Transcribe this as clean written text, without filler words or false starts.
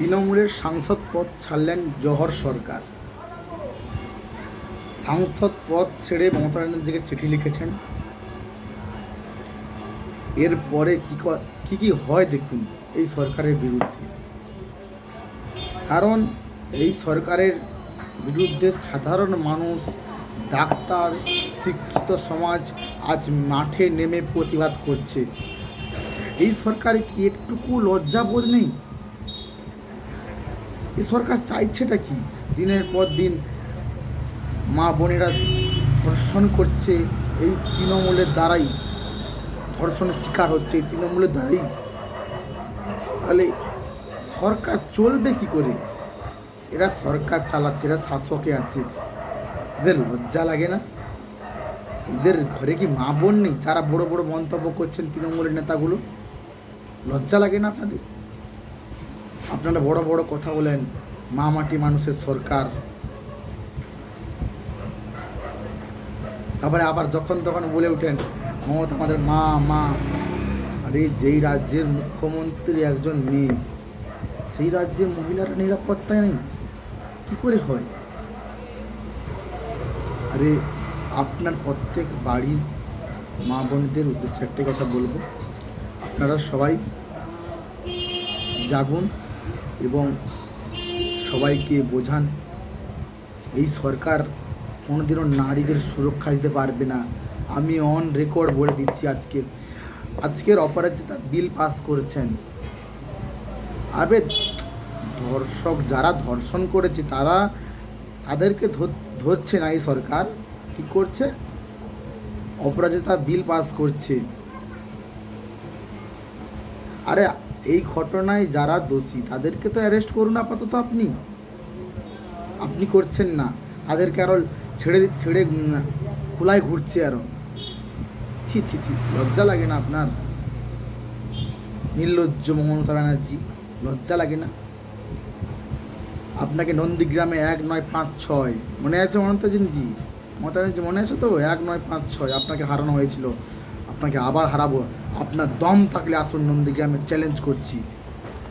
তৃণমূলের সাংসদ পদ ছাড়লেন জহর সরকার। সাংসদ পদ ছেড়ে মমতা ব্যানার্জিকে চিঠি লিখেছেন। এরপরে কি হয় দেখুন এই সরকারের বিরুদ্ধে। কারণ এই সরকারের বিরুদ্ধে সাধারণ মানুষ, ডাক্তার, শিক্ষিত সমাজ আজ মাঠে নেমে প্রতিবাদ করছে। এই সরকারে কি একটুকু লজ্জাবোধ নেই? এই সরকার চাইছেটা কি? দিনের পর দিন মা বোনেরা ধর্ষণ করছে, এই তৃণমূলের দ্বারাই ধর্ষণের শিকার হচ্ছে, এই তৃণমূলের দ্বারাই। তাহলে সরকার চলবে কি করে? এরা সরকার চালাচ্ছে, এরা শাসকে আছে, এদের লজ্জা লাগে না? এদের ঘরে কি মা বোন নেই যারা বড় বড় মন্তব্য করছেন তৃণমূলের নেতাগুলো? লজ্জা লাগে না আপনাদের? আপনারা বড় বড় কথা বলেন, মা মাটি মানুষের সরকার, তারপরে আবার যখন তখন বলে ওঠেন মমতা আমাদের মা মা। আরে যেই রাজ্যের মুখ্যমন্ত্রী একজন মেয়ে, সেই রাজ্যে মহিলার নিরাপত্তা নেই, কি করে হয়? আরে আপনার প্রত্যেক বাড়ির মা বোনদের উদ্দেশ্যে একটাই কথা বলবো, আপনারা সবাই জাগুন এবং সবাইকে বোঝান এই সরকার কোনোদিনও নারীদের সুরক্ষা দিতে পারবে না। আমি অন রেকর্ড বলে দিচ্ছি, আজকের অপরাজিতা বিল পাস করেছেন। আবে ধর্ষক যারা ধর্ষণ করেছে তাদেরকে ধরছে না এই সরকার, কি করছে? অপরাজিতা বিল পাস করছে। আরে এই ঘটনায় যারা দোষী তাদেরকে তো অ্যারেস্ট করুন আপাতত। আপনি করছেন না, তাদেরকে আরও ছেড়ে খোলায় ঘুরছে আরও। ছি ছি ছি, লজ্জা লাগে না আপনার? নির্লজ্জ মমতা ব্যানার্জি, লজ্জা লাগে না? আপনাকে নন্দীগ্রামে 1 9 5 6 মনে আছে মমতা ব্যানার্জি, মনে আছে তো? 1 9 5 6 আপনাকে হারানো হয়েছিল। আপনাকে আবার হারাবো। আপনার দম থাকলে আসুন নন্দীগ্রামে, চ্যালেঞ্জ করছি।